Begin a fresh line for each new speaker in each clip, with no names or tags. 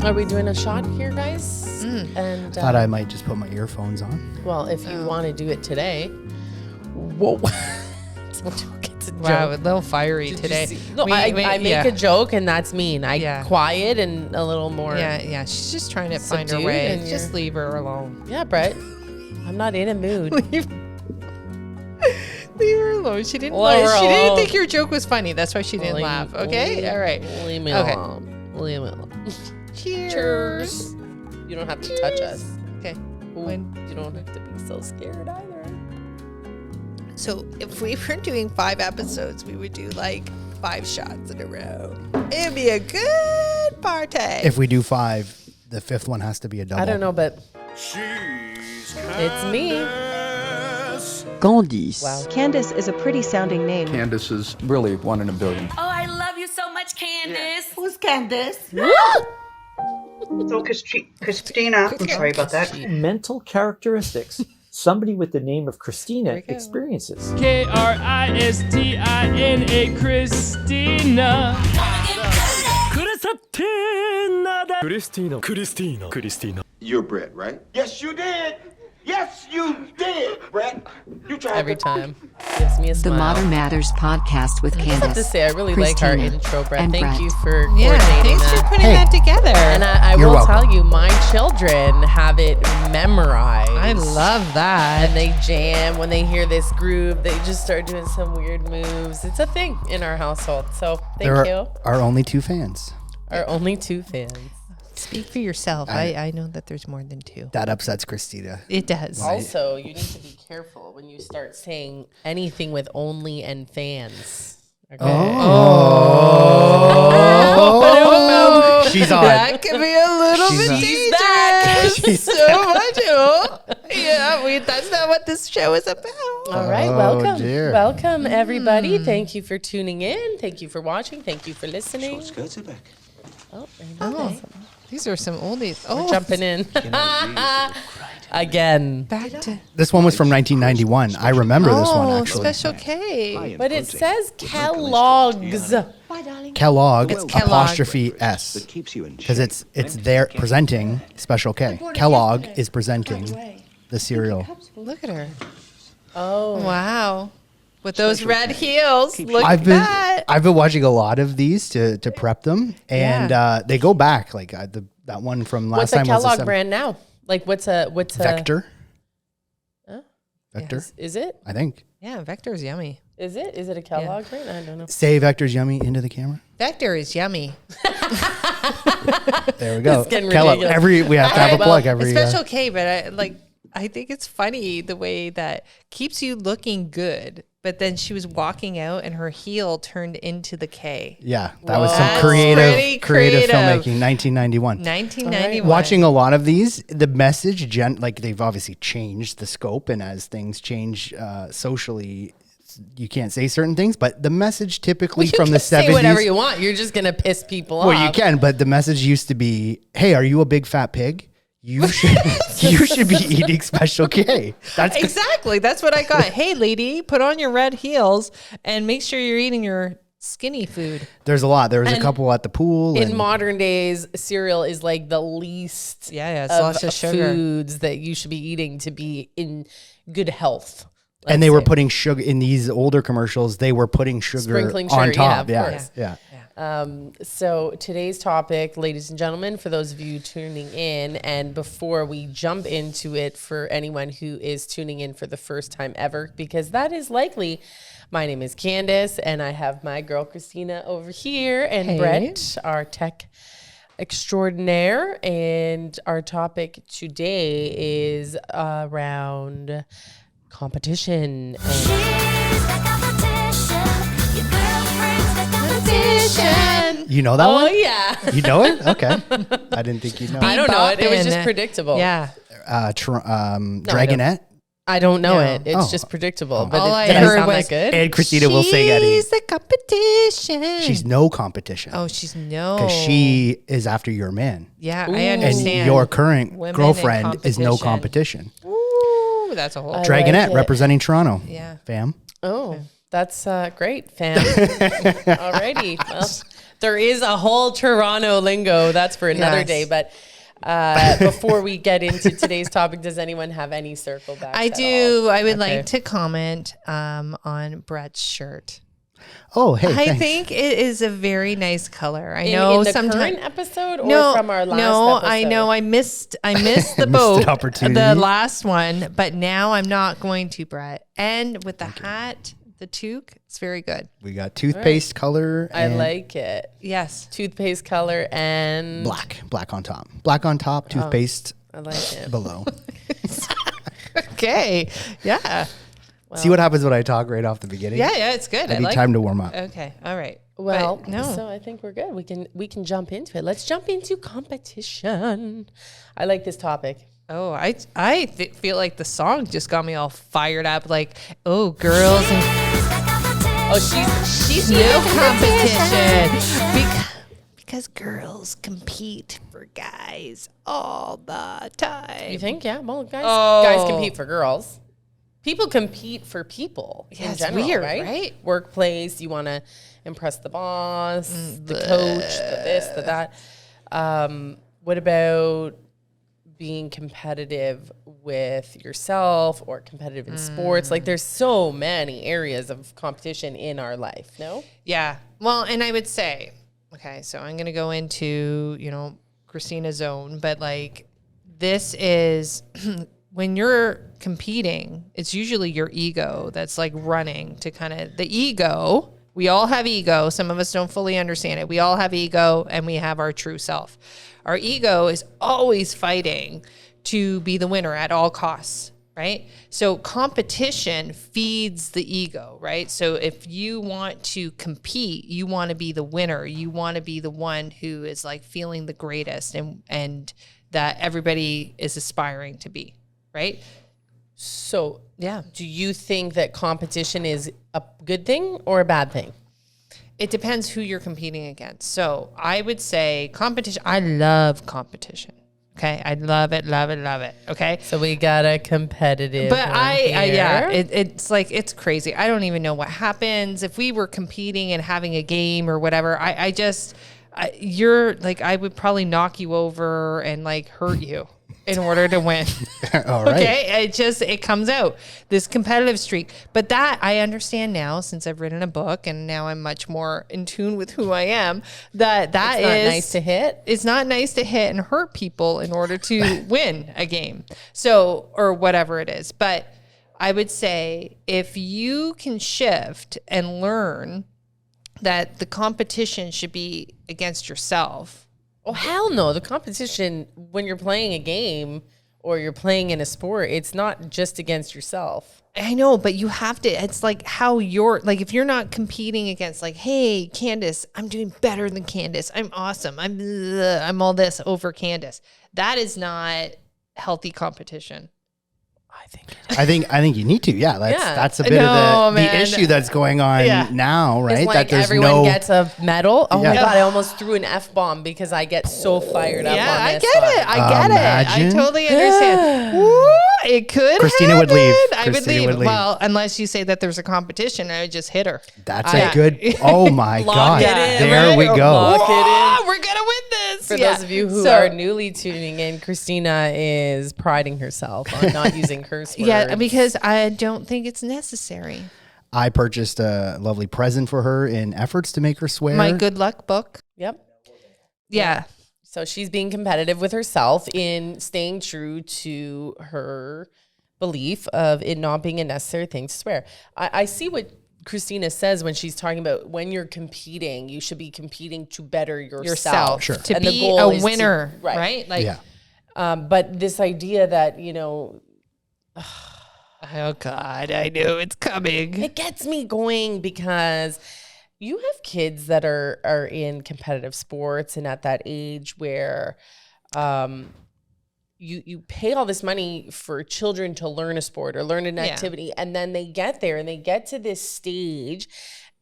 Are we doing a shot here, guys? And
Thought I might just put my earphones on.
well, if you want to do it today. Whoa. It's a
Wow, a
joke.
little fiery
Did you
today.
see- No, I make a joke and that's mean. Quiet and a little more.
Yeah. She's just trying to find her
subdued
way.
and
Just leave her alone.
Yeah, Bret. I'm not in a mood.
Leave her alone. She didn't.
Leave her
She didn't
alone.
think your joke was funny. That's why she didn't
Leave-
laugh. Okay. All right.
Leave me
Okay.
alone. Leave me alone.
Cheers.
You don't have to touch us.
Okay.
Ooh,
When-
you don't have to be so scared either.
So if we were doing 5 episodes, we would do like 5 shots in a row. It'd be a good party.
If we do 5, the 5th one has to be a double.
I don't know, but it's me.
Candice.
Wow.
Candice is a pretty sounding name.
Candice is really 1 in a billion.
Oh, I love you so much, Candice.
Who's Candice?
So Kristina, I'm sorry about that.
Mental characteristics somebody with the name of Kristina experiences.
Kristina. Kristina.
You're Bret, right? Yes, you did. Yes, you did, Bret. You tried
Every time. Gives me a
The
smile.
Modern Matters podcast with
I just have to
Candice.
say, I really like our
Kristina,
intro, Bret.
and
Thank
Bret.
you for
Yeah.
coordinating
Thanks for
that.
putting
Hey.
that together.
And I
You're
will
welcome.
tell you, my children have it memorized.
I love that.
And they jam when they hear this groove. They just start doing some weird moves. It's a thing in our household. So thank
There
you.
are only 2 fans.
Our only 2 fans.
Speak for yourself. I know that there's more than 2.
That upsets Kristina.
It does.
Also, you need to be careful when you start saying anything with only and fans. Okay.
Oh. She's on.
That could be a little
She's
bit
on.
dangerous.
She's
So much. Yeah, that's not what this show is about.
All right,
Oh,
welcome.
dear.
Welcome, everybody. Thank you for tuning in. Thank you for watching. Thank you for listening.
skirts are back.
Oh,
Oh, these are some oldies.
we're
Oh,
jumping in. Again.
back to
This one was from 1991. I remember this one, actually.
Special K.
But it says Kellogg's.
Kellogg,
It's Kellogg.
apostrophe S. Because it's there presenting Special K. Kellogg is presenting the cereal.
Look at her.
Oh.
Wow. With those red heels. Look
I've
at
been
that.
I've been watching a lot of these to prep them, and they go back like that one from last
What's a
time was
Kellogg
the
brand now? Like what's a
Vector.
Huh?
Vector,
Yes.
Is it?
I think.
Yeah, Vector's yummy.
Is it? Is it a Kellogg brand? I don't know.
Say Vector's yummy into the camera.
Vector is yummy.
There we go.
It's getting
Kellogg.
ridiculous.
We have to have a plug every.
It's Special K, but I think it's funny the way that keeps you looking good. But then she was walking out and her heel turned into the K.
Yeah, that was some
That's
creative
pretty
creative
creative.
filmmaking. 1991.
1991.
Watching a lot of these, the message, like they've obviously changed the scope, and as things change socially, you can't say certain things. But the message typically
You
from
can
the
say
70s,
whatever you want. You're just gonna piss people off.
well, you can, but the message used to be, "Hey, are you a big fat pig? You should you should be eating Special K." That's
Exactly. That's what I got. Hey, lady, put on your red heels and make sure you're eating your skinny food.
There's a lot. There was a
And
couple at the pool.
In
and
modern days, cereal is like the least
Yeah, it's
of
lots of sugar.
foods that you should be eating to be in good health.
and they
let's
were
say.
putting sugar in these older commercials. They were putting sugar
Sprinkling
on
sugar,
top.
yeah, of
Yeah,
course.
yeah.
So today's topic, ladies and gentlemen, for those of you tuning in, and before we jump into it, for anyone who is tuning in for the first time ever, because that is likely. My name is Candice, and I have my girl Kristina over here, and
Hey.
Bret, our tech extraordinaire. And our topic today is around competition.
You know that
Oh
one?
yeah.
You know it? Okay. I didn't think you know
I
it.
don't know it. It was just
Bebopping.
predictable.
Yeah.
Dragonette.
I don't know
No.
it. It's
Oh.
just predictable. But
All I
did I
heard
sound
was,
that good?
And Kristina will sing Eddie.
She's the competition.
She's no competition.
Oh, she's no.
Because she is after your man.
Yeah,
Ooh.
I
And
understand.
your current
Women in
girlfriend is no competition.
Ooh, that's a whole.
I
Dragonette
like it.
representing Toronto.
Yeah.
Fam.
Oh, That's great, fam. Alrighty. Well, there is a whole Toronto lingo. That's for another day. But before we get into today's topic, does anyone have any circle back?
I do. I would like to comment on Bret's shirt.
Oh, hey,
I
thanks.
think it is a very nice color. I
in
know
the
sometimes
current episode or from our last episode?
I know I missed the boat,
opportunity.
the last one, but now I'm not going to, Bret. And with the hat, the toque, it's very good.
We got toothpaste color.
I like it.
Yes.
Toothpaste color and
black on top. Black on top, toothpaste
I like it.
below.
Okay. Yeah.
See what happens when I talk right off the beginning?
Yeah, it's good.
I need time to warm up.
Okay. All right.
Well,
But no.
so I think we're good. We can jump into it. Let's jump into competition. I like this topic.
Oh, I feel like the song just got me all fired up. Like, oh, girls and she's no competition because girls compete for guys all the time.
You think? Yeah. Well, guys compete for girls. People compete for people in
it's
general,
weird,
right?
right?
Workplace, you want to impress the boss, the coach, the this, the that. What about being competitive with yourself or competitive in sports? Like, there's so many areas of competition in our life, no?
Yeah. Well, and I would say, okay, so I'm going to go into, Kristina's zone, but like this is when you're competing, it's usually your ego that's like running to kind of the ego. We all have ego. Some of us don't fully understand it. We all have ego and we have our true self. Our ego is always fighting to be the winner at all costs, right? So competition feeds the ego, right? So if you want to compete, you want to be the winner. You want to be the one who is like feeling the greatest and that everybody is aspiring to be, right?
So,
Yeah.
do you think that competition is a good thing or a bad thing?
It depends who you're competing against. So I would say competition. I love competition. Okay. I love it, love it, love it. Okay.
So we got a competitive.
But
here.
it's like, it's crazy. I don't even know what happens if we were competing and having a game or whatever. You're like, I would probably knock you over and like hurt you in order to win.
All right.
Okay. It comes out, this competitive streak. But that I understand now since I've written a book and now I'm much more in tune with who I am, that
it's not nice to hit.
It's not nice to hit and hurt people in order to win a game. So, or whatever it is. But I would say if you can shift and learn that the competition should be against yourself.
Oh, hell no. The competition, when you're playing a game or you're playing in a sport, it's not just against yourself.
I know, but you have to, it's like how you're, like if you're not competing against like, hey, Candice, I'm doing better than Candice. I'm awesome. I'm all this over Candice. That is not healthy competition.
I think you need to. Yeah, that's a bit
No,
of the
man.
issue that's going on now, right?
It's like
that there's
everyone gets a medal. Oh my
Yeah.
God, I almost threw an F-bomb because I get so fired up on this.
I get it. I
Imagine.
totally understand. Woo, it could
Kristina would leave.
I would
Kristina
leave.
would leave.
Well, unless you say that there's a competition, I would just hit her.
That's a good. Oh my God!
it in,
There
right?
we go.
Lock it in.
Oh, we're gonna win this.
For those of you who are newly tuning in, Kristina is priding herself on not using curse words.
Yeah, because I don't think it's necessary.
I purchased a lovely present for her in efforts to make her swear.
My good luck book.
Yep.
Yeah.
So she's being competitive with herself in staying true to her belief of it not being a necessary thing to swear. I see what Kristina says when she's talking about when you're competing, you should be competing to better yourself.
Sure.
To
And the
be
goal
a
is
winner,
to- right.
right? Like,
Yeah.
But this idea that,
oh God, I know it's coming.
it gets me going because you have kids that are in competitive sports and at that age where you pay all this money for children to learn a sport or learn an activity, and then they get there and they get to this stage,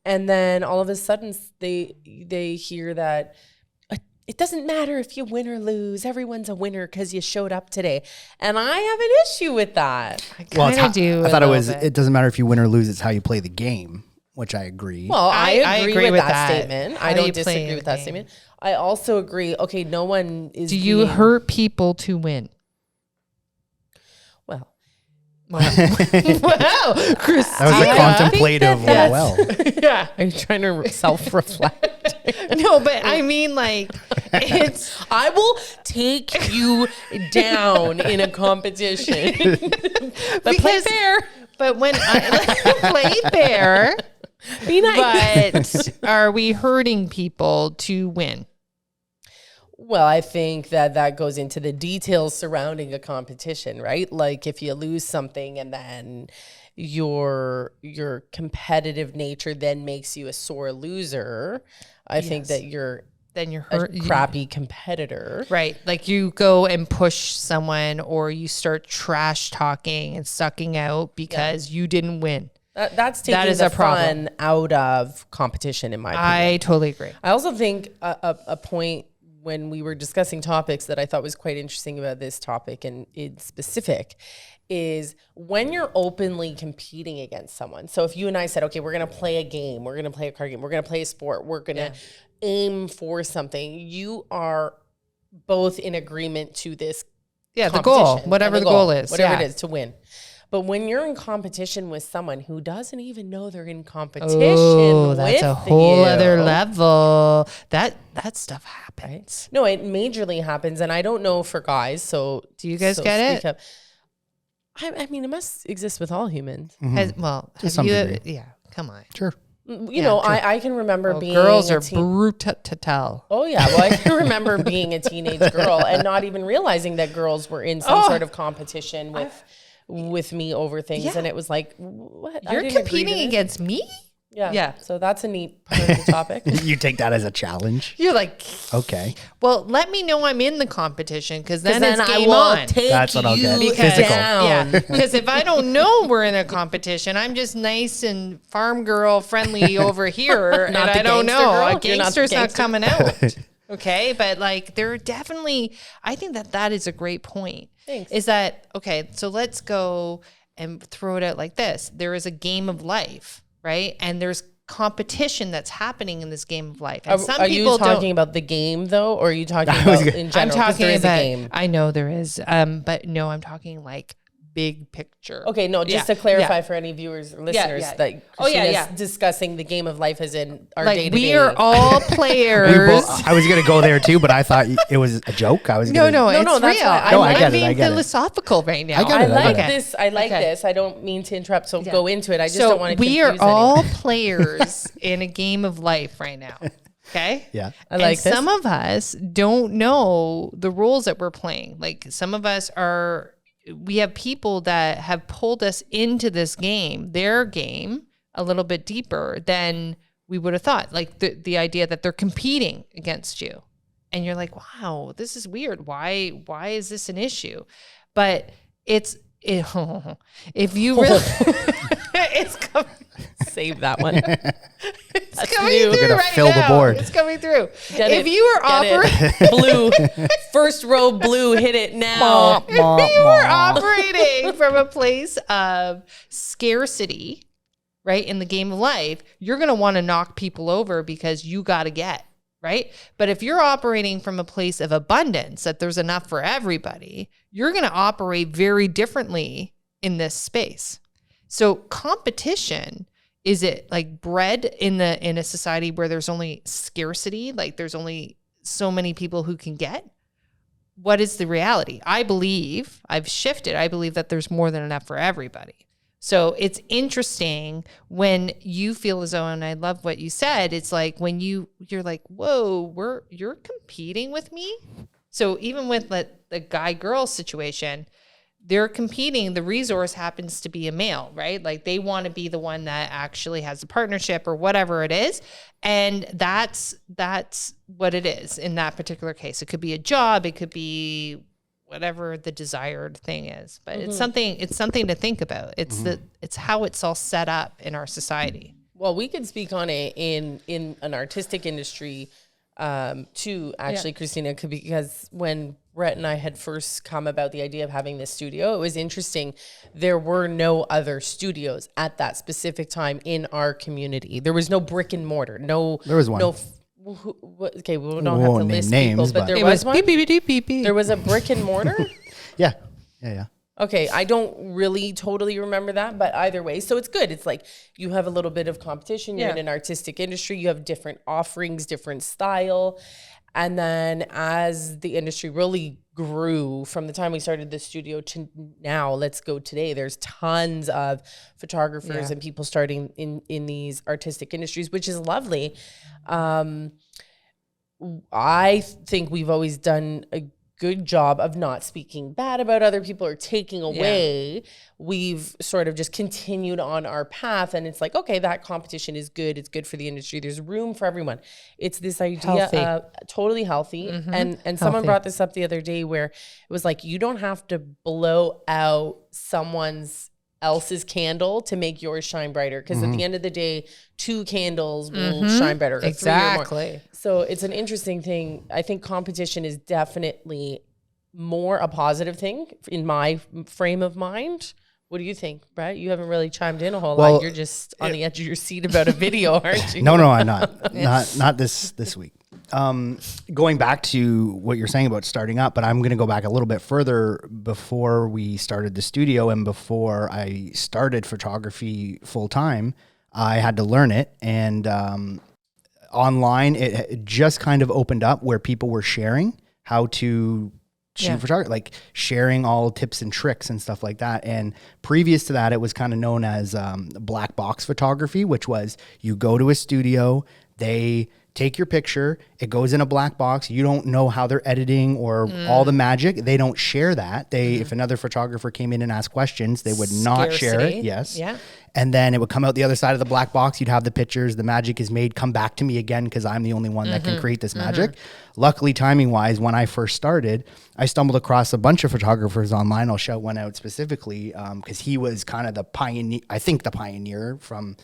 and then all of a sudden they hear that it doesn't matter if you win or lose. Everyone's a winner because you showed up today. And I have an issue with that.
I kind of do.
I thought it doesn't matter if you win or lose, it's how you play the game. which I agree.
Well, I agree with that
that
statement. I don't disagree with that statement. I also agree. Okay, no one is.
Do you hurt people to win?
Well,
Wow, Chris.
That was a contemplative well.
Yeah.
are you trying to self-reflect?
No, but I mean, like, it's.
I will take you down in a competition. But play fair.
But when I play fair,
Be nice.
but are we hurting people to win?
Well, I think that goes into the details surrounding a competition, right? Like if you lose something and then your competitive nature then makes you a sore loser, I think that you're
hurt.
a crappy competitor.
Right. Like you go and push someone or you start trash talking and sucking out because you didn't win.
That's taking
That is
the
a problem.
fun out of competition, in my opinion.
I totally agree.
I also think a point when we were discussing topics that I thought was quite interesting about this topic and in specific is when you're openly competing against someone. So if you and I said, okay, we're going to play a game, we're going to play a card game, we're going to play a sport, we're going to aim for something, you are both in agreement to this
Yeah, the goal,
competition
whatever
and
the goal is.
whatever
yeah.
it is to win. But when you're in competition with someone who doesn't even know they're in competition,
That's
with
a whole
you,
other level. That stuff happens.
No, it majorly happens, and I don't know for guys. So
Do you guys get it?
speak up. I mean, it must exist with all humans.
Have
some
you?
degree.
Yeah, come on.
Sure.
You know, I can remember being
Girls
a
are brutal.
Oh yeah, well I can remember being a teenage girl and not even realizing that girls were in some sort of competition with me over things, and it was like, what? I
You're
didn't agree to
competing
this.
against me?
Yeah.
Yeah.
So that's a neat part of the topic.
You take that as a challenge.
You're like,
Okay.
well, let me know I'm in the competition because then
Then
it's
I
game
will
on.
take
That's what I'll get.
you
Physical.
down.
Yeah, because if I don't know we're in a competition, I'm just nice and farm girl friendly over here, and
Not the
I don't
gangster
know.
girl?
A
You're not the
gangster's not
gangster.
coming out. Okay, but like there are definitely, I think that is a great point.
Thanks.
Is that okay? So let's go and throw it out like this. There is a game of life, right? And there's competition that's happening in this game of life. And some
Are
people
you talking
don't.
about the game though, or are you talking about in general?
I'm
'Cause
talking
there is
about.
a game.
I know there is, but no, I'm talking like big picture.
Okay, no, just
Yeah,
to clarify
yeah.
for any viewers or listeners
yeah.
that
Oh, yeah,
Kristina's
yeah.
discussing the game of life as in our
Like
day-to-day.
we are all players.
I was going to go there too, but I thought it was a joke. I was
No,
gonna,
it's
no, that's
real.
why
No, I get it,
I'm being
I get it.
philosophical right now.
I get
I
it,
like
get it.
this. I like
Okay.
this. I don't mean to interrupt, so
Yeah.
go into it. I just
So
don't want to
we are
confuse
all
anyone.
players in a game of life right now. Okay.
Yeah.
I like
and
this.
some of us don't know the rules that we're playing. Like some of us we have people that have pulled us into this game, their game, a little bit deeper than we would have thought. Like the idea that they're competing against you. And you're like, wow, this is weird. Why is this an issue? But if you really, it's coming.
Save that one.
It's coming
new.
through
We're gonna
right
fill the
now.
board.
It's coming through.
Get
if
it.
you were operating,
Blue, first row blue, hit it now.
if you were operating from a place of scarcity, right, in the game of life, you're going to want to knock people over because you got to get, right? But if you're operating from a place of abundance, that there's enough for everybody, you're going to operate very differently in this space. So competition, is it like bred in a society where there's only scarcity, like there's only so many people who can get? What is the reality? I believe that there's more than enough for everybody. So it's interesting when you feel as though, and I love what you said, it's like when you're like, whoa, you're competing with me. So even with the guy-girl situation, they're competing. The resource happens to be a male, right? Like they want to be the one that actually has a partnership or whatever it is. And that's what it is in that particular case. It could be a job. It could be whatever the desired thing is, but it's something to think about. It's how it's all set up in our society.
Well, we could speak on it in an artistic industry too, actually, Kristina, because when Bret and I had first come about the idea of having this studio, it was interesting. There were no other studios at that specific time in our community. There was no brick and mortar. There
was one.
Okay, we don't have to list
names,
people, but there was one. There was a brick and mortar.
Yeah.
Okay, I don't really totally remember that, but either way, so it's good. It's like you have a little bit of competition. You're in an artistic industry. You have different offerings, different style. And then as the industry really grew from the time we started the studio to now, let's go today, there's tons of photographers and people starting in these artistic industries, which is lovely. I think we've always done a good job of not speaking bad about other people or taking away. We've sort of just continued on our path, and it's like, okay, that competition is good. It's good for the industry. There's room for everyone. It's this idea of totally healthy. And someone brought this up the other day where it was like, you don't have to blow out someone's else's candle to make yours shine brighter, because at the end of the day, 2 candles will shine better.
Exactly.
So it's an interesting thing. I think competition is definitely more a positive thing in my frame of mind. What do you think, Bret? You haven't really chimed in a whole lot. You're just on the edge of your seat about a video, aren't you?
No, I'm not. Not this week. Going back to what you're saying about starting up, but I'm going to go back a little bit further before we started the studio and before I started photography full time. I had to learn it, and online it just kind of opened up where people were sharing how to shoot photography, like sharing all tips and tricks and stuff like that. And previous to that, it was kind of known as black box photography, which was you go to a studio, they take your picture, it goes in a black box. You don't know how they're editing or all the magic. They don't share that. If another photographer came in and asked questions, they would not share it. Yes.
Yeah.
And then it would come out the other side of the black box. You'd have the pictures. The magic is made. Come back to me again, because I'm the only one that can create this magic. Luckily, timing wise, when I first started, I stumbled across a bunch of photographers online. I'll shout one out specifically because he was kind of the pioneer. I think the pioneer from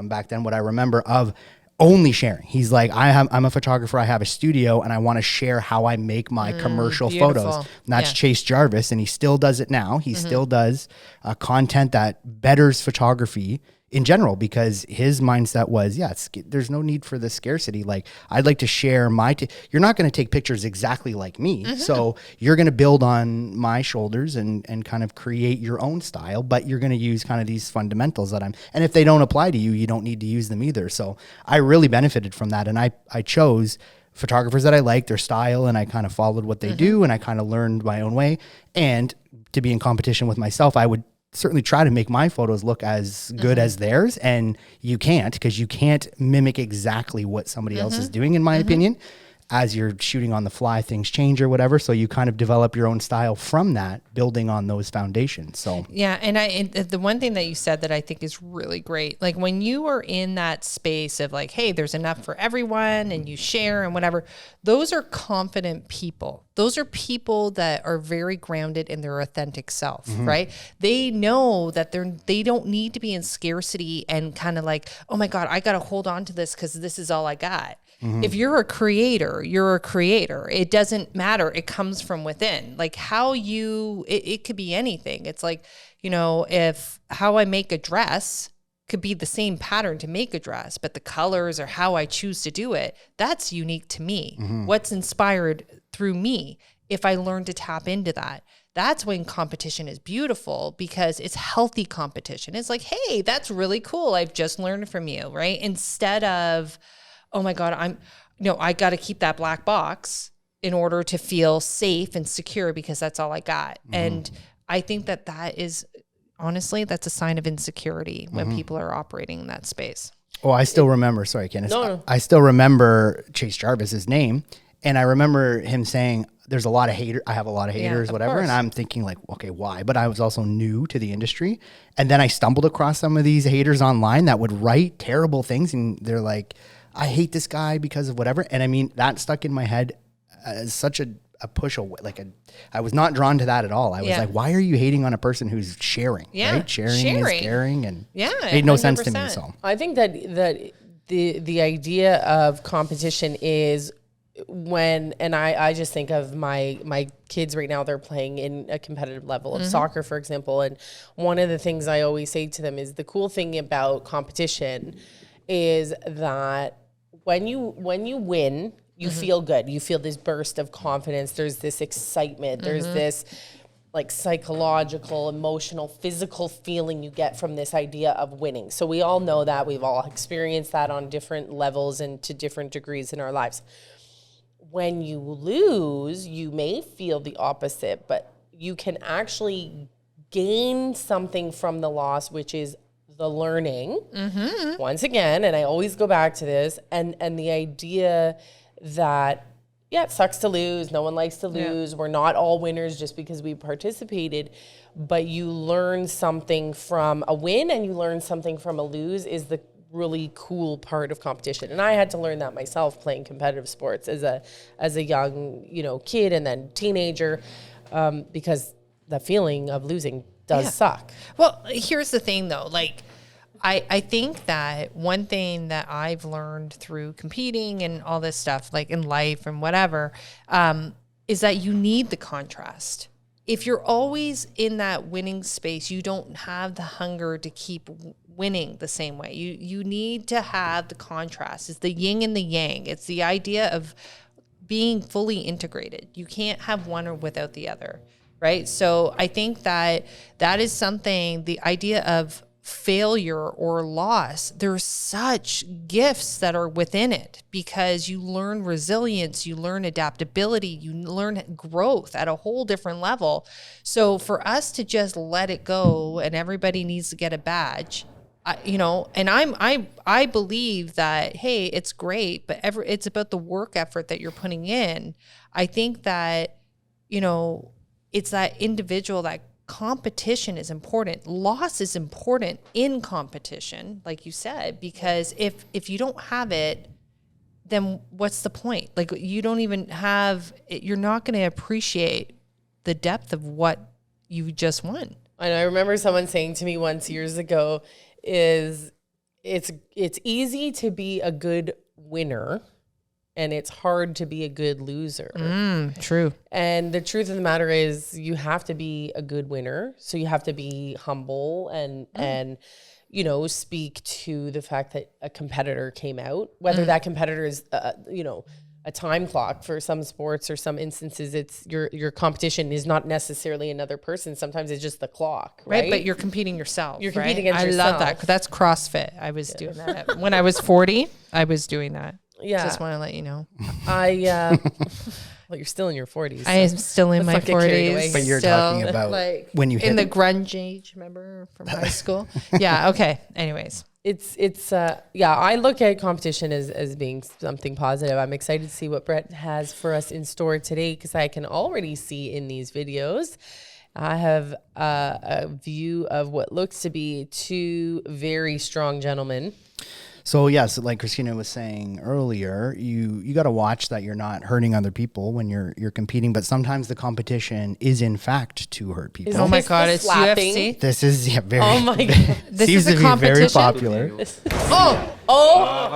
back then. What I remember of only sharing. He's like, I'm a photographer. I have a studio, and I want to share how I make my commercial photos. And that's Chase Jarvis, and he still does it now. He still does content that betters photography in general, because his mindset was, there's no need for the scarcity. Like, I'd like to share you're not going to take pictures exactly like me. So you're going to build on my shoulders and kind of create your own style, but you're going to use kind of these fundamentals and if they don't apply to you, you don't need to use them either. So I really benefited from that. And I chose photographers that I liked, their style, and I kind of followed what they do, and I kind of learned my own way. And to be in competition with myself, I would certainly try to make my photos look as good as theirs, and you can't, because you can't mimic exactly what somebody else is doing, in my opinion. As you're shooting on the fly, things change or whatever, so you kind of develop your own style from that, building on those foundations. So
and the one thing that you said that I think is really great, like when you are in that space of like, hey, there's enough for everyone, and you share and whatever, those are confident people. Those are people that are very grounded in their authentic self, right? They know that they don't need to be in scarcity and kind of like, oh my God, I got to hold on to this because this is all I got. If you're a creator, you're a creator. It doesn't matter. It comes from within. Like it could be anything. It's like, if how I make a dress could be the same pattern to make a dress, but the colors or how I choose to do it, that's unique to me. What's inspired through me, if I learn to tap into that. That's when competition is beautiful, because it's healthy competition. It's like, hey, that's really cool. I've just learned from you, right? Instead of, oh my God, I got to keep that black box in order to feel safe and secure because that's all I got. And I think that is, honestly, that's a sign of insecurity when people are operating in that space.
Oh, I still remember, sorry, Candice.
No.
I still remember Chase Jarvis's name. And I remember him saying, there's a lot of haters. I have a lot of haters, whatever.
Course.
And I'm thinking like, okay, why? But I was also new to the industry. And then I stumbled across some of these haters online that would write terrible things. And they're like, I hate this guy because of whatever. And I mean, that stuck in my head as such a push away. I was not drawn to that at all. I was like, why are you hating on a person who's sharing?
Yeah.
Right? Sharing is caring. And it made
100%.
no sense to me. So
I think that the idea of competition is I just think of my kids right now, they're playing in a competitive level of soccer, for example. And one of the things I always say to them is the cool thing about competition is that when you win, you feel good. You feel this burst of confidence. There's this excitement. There's this like psychological, emotional, physical feeling you get from this idea of winning. So we all know that. We've all experienced that on different levels and to different degrees in our lives. When you lose, you may feel the opposite, but you can actually gain something from the loss, which is the learning. Once again, and I always go back to this, and the idea that, yeah, it sucks to lose. No one likes to lose. Yeah. We're not all winners just because we participated, but you learn something from a win and you learn something from a lose is the really cool part of competition. And I had to learn that myself playing competitive sports as a young, kid and then teenager, because the feeling of losing does suck.
Well, here's the thing though, like, I think that one thing that I've learned through competing and all this stuff, like in life and whatever, is that you need the contrast. If you're always in that winning space, you don't have the hunger to keep winning the same way. You need to have the contrast. It's the yin and the yang. It's the idea of being fully integrated. You can't have one or without the other, right? So I think that is something, the idea of failure or loss, there's such gifts that are within it because you learn resilience, you learn adaptability, you learn growth at a whole different level. So for us to just let it go and everybody needs to get a badge, and I believe that, hey, it's great, but it's about the work effort that you're putting in. I think that, it's that individual, that competition is important. Loss is important in competition, like you said, because if you don't have it, then what's the point? Like you don't even have it, you're not going to appreciate the depth of what you just won.
And I remember someone saying to me once years ago it's easy to be a good winner and it's hard to be a good loser.
True.
And the truth of the matter is you have to be a good winner. So you have to be humble and speak to the fact that a competitor came out, whether that competitor is, a time clock. For some sports or some instances, it's your competition is not necessarily another person. Sometimes it's just the clock, right?
But you're competing yourself.
You're competing against yourself.
I love that. That's CrossFit. I was doing that. When I was 40, I was doing that. Yeah. Just want to let you know.
Well, you're still in your 40s.
I am still in my 40s.
But you're talking about
like
when you hit
in the grunge age, remember, from high school? Yeah. Okay. Anyways.
I look at competition as being something positive. I'm excited to see what Bret has for us in store today because I can already see in these videos. I have a view of what looks to be two very strong gentlemen.
So yes, like Kristina was saying earlier, you got to watch that you're not hurting other people when you're competing. But sometimes the competition is in fact to hurt people.
Oh my God, it's
slapping?
UFC.
This is very.
Oh my God,
this
seems
is a
to be very
competition?
popular.
Oh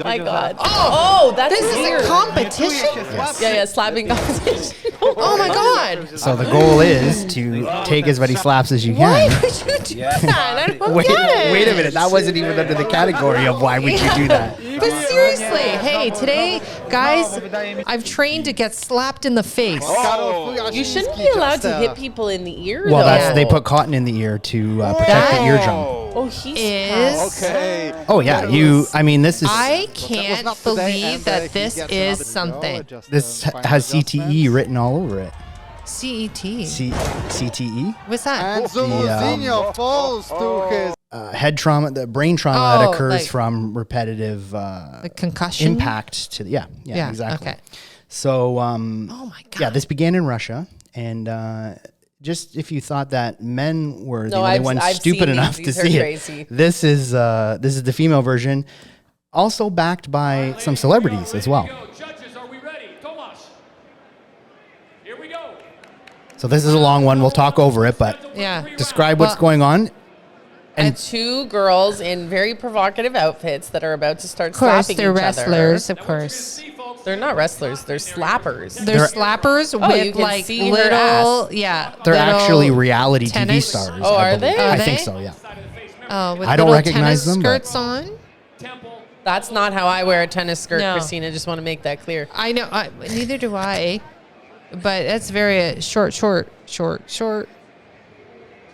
my God. Oh, that's
this
weird.
is a competition.
Yes.
Yeah, slapping competition.
Oh my God.
So the goal is to take as many slaps as you
Why
can.
would you do that? I don't get it.
Wait a minute, that wasn't even under the category of why would you do that?
But seriously, hey, today, guys, I've trained to get slapped in the face.
You shouldn't be allowed to hit people in the ear.
Well,
though.
they put cotton in the ear to protect the eardrum.
Oh, he's
Okay.
Oh yeah, this is.
I can't believe that this is something.
This has CTE written all over it.
CET.
CTE?
What's that?
And Zuluzinho falls to his
head trauma, the brain trauma that occurs
like
from repetitive
the concussion
impact to yeah, exactly.
Okay.
So
oh my God.
yeah, this began in Russia, and just if you thought that men were the only ones stupid enough to see it, this is the female version, also backed by some celebrities as well.
Judges, are we ready? Tomas. Here we go.
So this is a long one. We'll talk over it, but describe what's going on.
And two girls in very provocative outfits that are about to start slapping each other.
Of course, they're wrestlers, of course.
They're not wrestlers. They're slappers.
They're slappers
you
with
can
like
see her
little,
ass.
yeah.
They're
little
actually reality TV
tennis-
stars.
Oh,
I
are
believe.
they?
I
Are
think
they?
so, yeah.
Oh, with
I don't
little
recognize
tennis
them, but-
skirts on.
That's not how I wear a tennis skirt,
No.
Kristina. Just want to make that clear.
I know. Neither do I. But that's very short.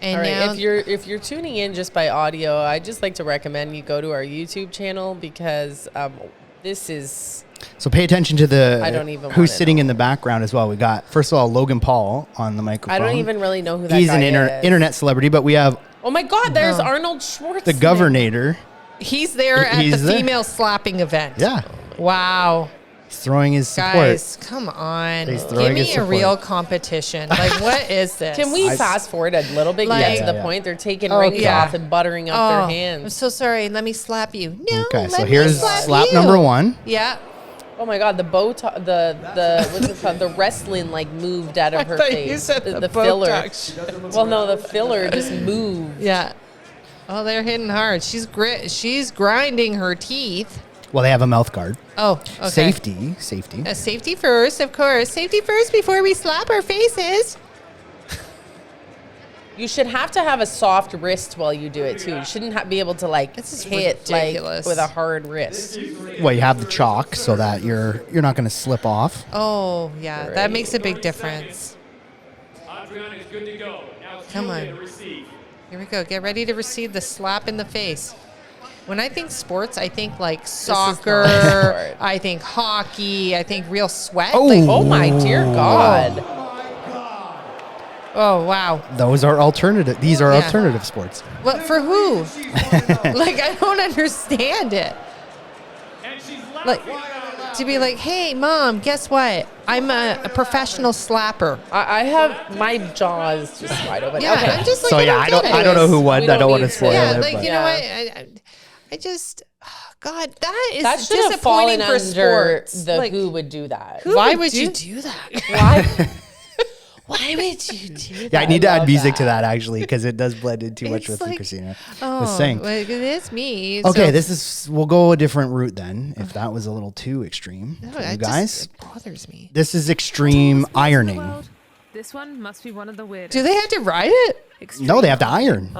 And
All right,
now,
if you're tuning in just by audio, I'd just like to recommend you go to our YouTube channel because this is
So pay attention to
I don't even
who's
wanna
sitting
know.
in the background as well. We got, first of all, Logan Paul on the microphone.
I don't even really know who that
He's
guy
an
is.
internet celebrity, but we have
Oh my God, there's Arnold Schwarzenegger.
the governor.
he's there at
He's
the
there.
female slapping event.
Yeah.
Wow.
He's throwing his support.
Guys, come on.
He's
Give
throwing his
me a
support.
real competition. Like, what is this?
Can we fast forward a little bit
Like-
get to the
Yeah.
point? They're taking
Oh,
rings
yeah.
off and buttering up
Oh,
their
I'm
hands.
so sorry. Let me slap you. No,
Okay, so
let
here's
me
slap
you.
number 1.
Yeah.
Oh my God, the Botox, the what's it called? The wrestling like moved out of her
thought
face.
you said the
filler.
Botox.
Well, no, the filler just moved.
Yeah. Oh, they're hitting hard. She's grinding her teeth.
Well, they have a mouth guard.
Oh, okay.
Safety.
Safety first, of course. Safety first before we slap our faces.
You should have to have a soft wrist while you do it too. You shouldn't be able to like
This is
hit
ridiculous.
like with a hard wrist.
Well, you have the chalk so that you're not going to slip off.
Oh, yeah. That makes a big difference.
Adriana is good to go. Now
Come
Julia
on.
to receive.
Here we go. Get ready to receive the slap in the face. When I think sports, I think like
not a
soccer.
sport.
I think hockey. I think real sweat.
Oh.
Like,
Oh my dear God.
oh, wow.
These are
Yeah.
alternative sports.
What for who? Like, I don't understand it.
And she's left
Like, to be like, hey, Mom, guess what? I'm a professional slapper.
I have my jaws just wide open.
Yeah,
Okay.
I'm just like,
So yeah, I don't know who won.
We
I don't
don't
want to
need to-
spoil
Yeah,
it.
like,
but-
you know
Yeah.
what? I just, God, that is
that should have fallen
disappointing for
under
sports.
the
Like,
who would do that.
why would you do that?
Why? Why would you do that?
Yeah, I need to add
love
music to
that.
that actually because it does blend in too much
It's
with
like-
Kristina.
Oh,
The sing.
well, it is me.
Okay,
so-
we'll go a different route then. If that was a little too extreme
No,
for
it
you
just-
guys,
it bothers me.
this is extreme ironing.
This one must be one of the weirdest.
Do they have to ride it?
No, they have to iron.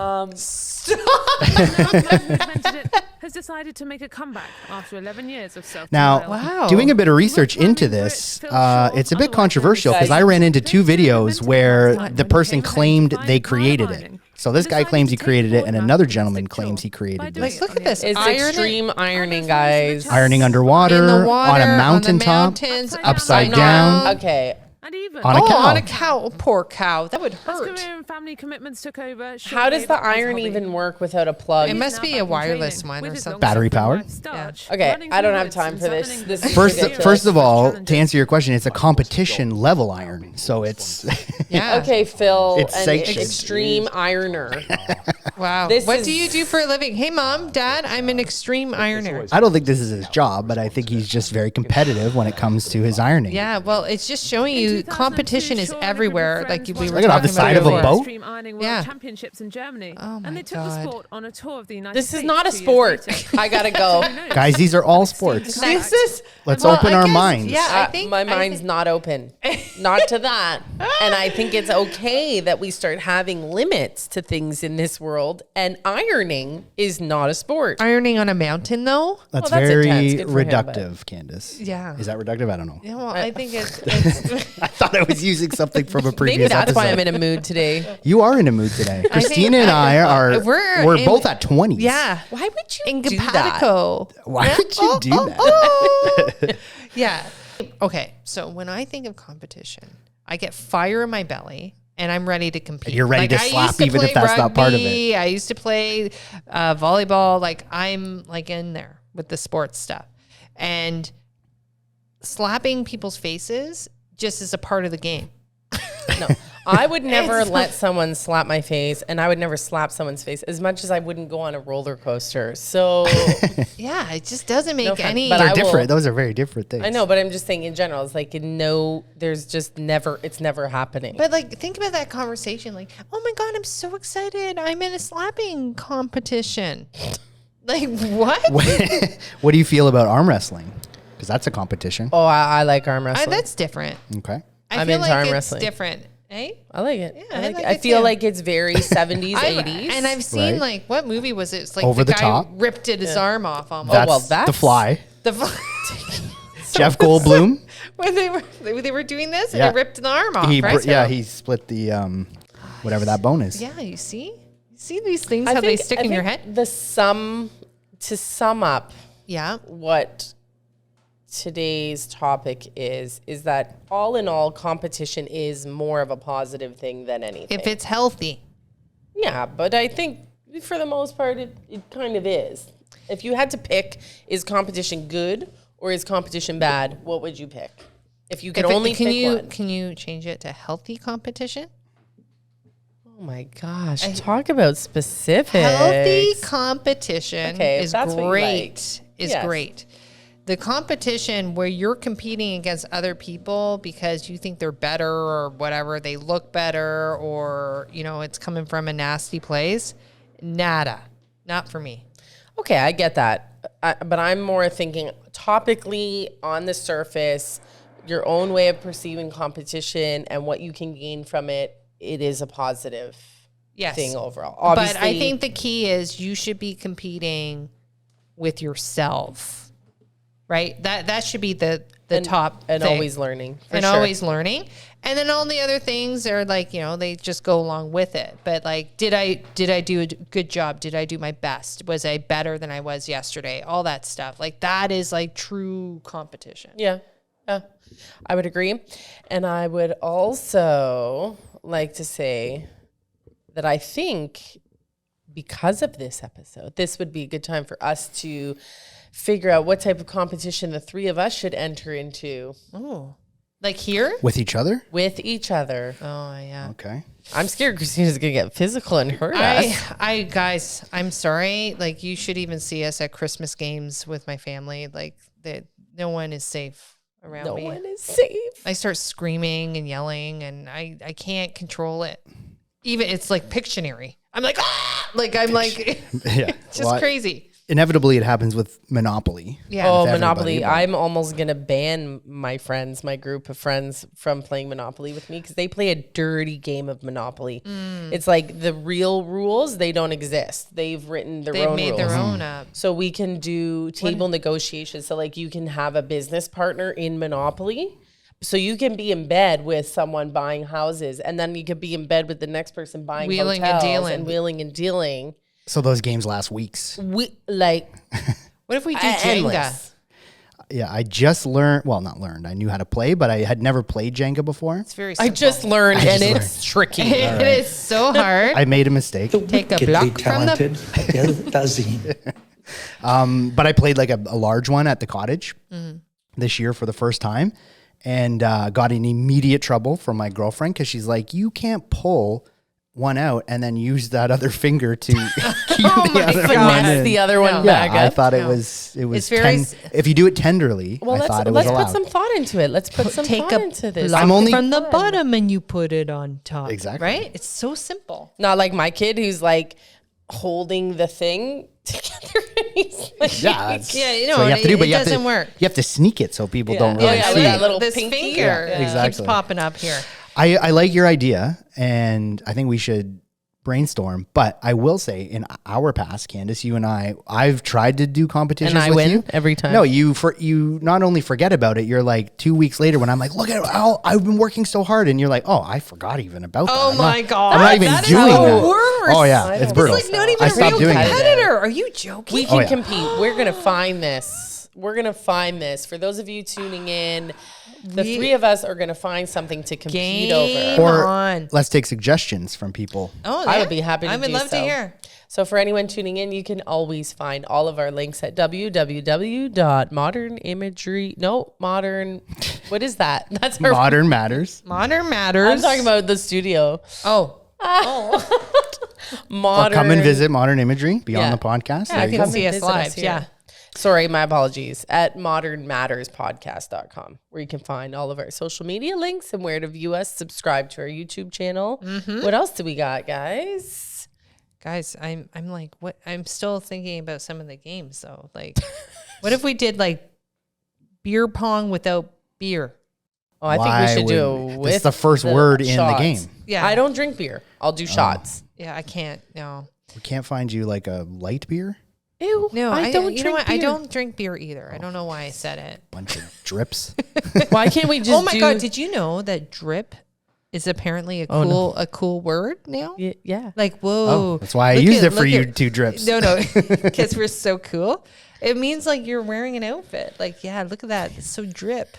Has decided to make a comeback after 11 years of self.
Now,
Wow.
doing a bit of research into this, it's a bit controversial because I ran into 2 videos where the person claimed they created it. So this guy claims he created it, and another gentleman claims he created this.
Like, look at this.
It's
Iron
extreme ironing, guys.
Ironing underwater,
in the water,
on a
on the
mountaintop,
mountains,
upside
upside
down,
Okay.
And even
on a
Oh,
cow.
on a cow. Poor cow. That would
as
hurt.
career and family commitments took over.
How does the iron even work without a plug?
It must be a wireless one or something.
Battery powered.
Okay, I don't have time for this. This is
First
ridiculous.
of all, to answer your question, it's a competition level iron. So it's
Yeah.
Okay, Phil,
It's
an
sanctioned.
extreme ironer.
Wow.
This
What
is-
do you do for a living? Hey, Mom, Dad, I'm an extreme ironer.
I don't think this is his job, but I think he's just very competitive when it comes to his ironing.
Yeah, well, it's just showing you competition is everywhere. Like we were
Look at it on the
talking
side
about
of a
before.
boat.
Extreme Ironing World
Yeah.
Championships in Germany.
Oh my
and they took
God.
the sport on a tour of the United
This
States.
is not a
2 years
sport.
later.
I gotta go.
Guys, these are all sports.
This is
Let's
Well,
open
I
our
guess-
minds.
yeah. I think-
my
I
mind's
think-
not open. Not to that. And I think it's okay that we start having limits to things in this world. And ironing is not a sport.
Ironing on a mountain, though?
That's
Well, that's
very
intense. Good for him,
reductive, Candice.
Yeah.
Is that reductive? I don't know.
Yeah, well, I think it's
I thought I was using something from a previous
Maybe that's
episode.
why I'm in a mood today.
You are in a mood today.
I think
Christina and I are.
we're
We're
in-
both at 20s.
yeah.
Why would you do that?
Incapatico.
Why would you do that?
Oh. Yeah. Okay, so when I think of competition, I get fire in my belly and I'm ready to compete.
You're ready to
I
slap
used to
even if
play
that's not part of it.
rugby, I used to play volleyball. Like I'm like in there with the sports stuff. And slapping people's faces just is a part of the game.
No, I would never
It's-
let someone slap my face, and I would never slap someone's face as much as I wouldn't go on a roller coaster. So
Yeah, it just doesn't make
No offense,
any.
but
They're
I will-
different. Those are very different things.
I know, but I'm just saying in general, it's like there's just never, it's never happening.
But like, think about that conversation. Like, oh my God, I'm so excited. I'm in a slapping competition. Like, what?
What do you feel about arm wrestling? because that's a competition.
Oh, I like arm wrestling.
That's different.
Okay.
I feel
into
like
arm
it's
wrestling.
different. Eh?
I like it.
Yeah,
I like it.
it
I feel
too.
like it's very 70s, 80s.
And I've seen
Right.
like, what movie was it? It's like
Over
the
the
guy
top.
ripped his arm off almost.
That's,
well,
The
that's-
Fly.
The
Jeff Goldblum.
when they were doing this and
Yeah.
they ripped the arm off, right?
He split the whatever that bone is.
Yeah, you see these things, how they stick in your head.
To sum up
Yeah.
what today's topic is that all in all, competition is more of a positive thing than anything.
If it's healthy.
Yeah, but I think for the most part, it kind of is. If you had to pick, is competition good or is competition bad, what would you pick? If you could only pick one.
Can you change it to healthy competition?
Oh my gosh, talk about specifics.
Healthy competition is
that's what you
great.
like.
Is
Yes.
great. The competition where you're competing against other people because you think they're better or whatever, they look better, or it's coming from a nasty place. Nada, not for me.
Okay, I get that. But I'm more thinking topically on the surface, your own way of perceiving competition and what you can gain from it. It is a positive thing overall. Obviously,
But I think the key is you should be competing with yourself, right? That should be the top
and
thing.
always learning.
Always learning. And then all the other things are like, they just go along with it. But like, did I do a good job? Did I do my best? Was I better than I was yesterday? All that stuff. Like that is like true competition.
Yeah. I would agree. And I would also like to say that I think because of this episode, this would be a good time for us to figure out what type of competition the three of us should enter into.
Oh, like here?
With each other?
With each other.
Oh, yeah.
Okay.
I'm scared Christina's going to get physical and hurt us.
Guys, I'm sorry. Like, you should even see us at Christmas games with my family. Like, no one is safe around me.
No one is safe.
I start screaming and yelling, and I can't control it. Even it's like Pictionary. I'm like, ah! Like, I'm like,
Yeah.
just crazy.
Inevitably, it happens with Monopoly.
Yeah.
Oh,
With
Monopoly.
everybody,
I'm almost going to ban my group of friends from playing Monopoly with me because they play a dirty game of Monopoly. It's like the real rules, they don't exist. They've written their own rules.
They've made their own up.
So we can do table negotiations. So like you can have a business partner in Monopoly. So you can be in bed with someone buying houses, and then you could be in bed with the next person buying
Wheeling and
hotels
dealing.
and wheeling and dealing.
So those games last weeks.
We like
What if we do
endless.
Jenga?
Yeah, I just learned. Well, not learned. I knew how to play, but I had never played Jenga before.
It's very simple.
I just learned, and
just
it's tricky.
It is so hard.
I made a mistake.
Take a block from the...
But I played like a large one at the cottage this year for the first time, and got in immediate trouble from my girlfriend because she's like, "You can't pull one out and then use that other finger to keep the other one in."
the other one
Yeah,
back up.
I thought it was
It's very
if you do it tenderly,
Well,
I thought it
let's
was
put
allowed.
some thought into it. Let's put some
Take
thought
a
into this.
block
I'm only-
from the bottom and you put it on top.
Exactly.
Right? It's so simple.
Not like my kid who's like holding the thing together. And he's like,
Yeah, that's
Yeah,
what you have to do, but
it
you have
doesn't
to
work.
you have to sneak it so people don't
Oh,
really
yeah,
see.
with that
it.
little
This
pinky.
finger
Yeah,
keeps
exactly.
popping up here.
I like your idea, and I think we should brainstorm. But I will say, in our past, Candice, you and I've tried to do competitions
And I
with
win
you
every time.
No, you not only forget about it. You're like 2 weeks later when I'm like, look at how I've been working so hard, and you're like, oh, I forgot even about that.
Oh my God.
I'm not even
That is
doing
the
that.
worst.
Oh yeah, it's brutal.
It's like not even
I
a
stopped
real
doing it.
competitor. Are you joking?
We can
yeah.
compete. We're going to find this. We're going to find this. For those of you tuning in, the three of us are going to find something to compete
Game
over.
Or
on.
let's take suggestions from people.
Oh,
I
yeah.
would be happy to
I would
do
love
so.
to hear.
So for anyone tuning in, you can always find all of our links at modern. What is that? That's our
Modern Matters.
Modern Matters.
I'm talking about the studio.
Oh.
Modern.
Or come and visit Modern Imagery. Be on
Yeah.
the podcast.
Yeah,
There
you
you
can
go.
see us
Visit
live.
here.
Yeah.
Sorry, my apologies. At modernmatterspodcast.com, where you can find all of our social media links and where to view us, subscribe to our YouTube channel. What else do we got, guys?
Guys, I'm like, what? I'm still thinking about some of the games though. Like, what if we did like beer pong without beer.
Oh, I think we should do it with
It's the first word in the game.
Yeah.
I don't drink beer. I'll do shots.
Yeah, I can't. No.
We can't find you like a light beer?
Ew.
No,
I don't
you know
drink
what?
beer.
I don't drink beer either. I don't know why I said it.
Bunch of drips.
Why can't we just
Oh my God, did you know that drip is apparently a cool word now?
Yeah.
Like, whoa.
Oh, that's why I used it for you two drips.
No, because we're so cool. It means like you're wearing an outfit. Like, yeah, look at that. It's so drip.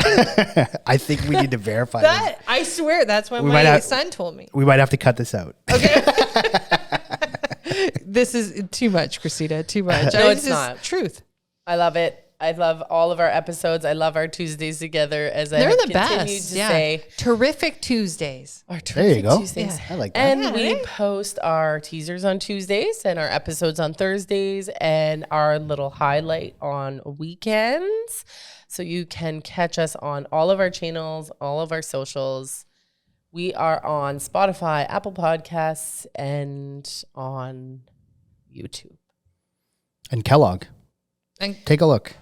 I think we need to verify
That, I swear, that's what my son told me.
We might have to cut this out.
Okay. This is too much, Kristina. Too much.
No, it's not.
Truth.
I love it. I love all of our episodes. I love our Tuesdays together. As
They're
I
the
continued
best.
to say,
terrific Tuesdays.
Our
There you
terrific
go.
Tuesdays.
I like that.
And we post our teasers on Tuesdays and our episodes on Thursdays and our little highlight on weekends. So you can catch us on all of our channels, all of our socials. We are on Spotify, Apple Podcasts, and on YouTube.
And Kellogg. Take a look.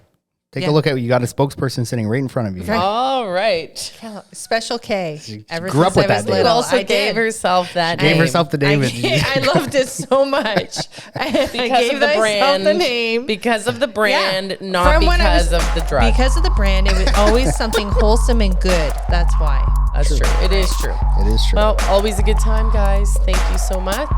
Take a look at, you got a spokesperson sitting right in front of you.
Right.
All right.
Special K. Ever
grew up
since
with
I was
that name.
little,
You also
I
gave
did.
herself that
She gave
name.
herself the name.
I loved it so much. I
Because
gave
of the
myself
brand.
the name.
Because of the brand, not
From when I
because
was-
of the drug.
Because of the brand, it was always something wholesome and good. That's why.
That's true. It is true.
It is true.
Well, always a good time, guys. Thank you so much.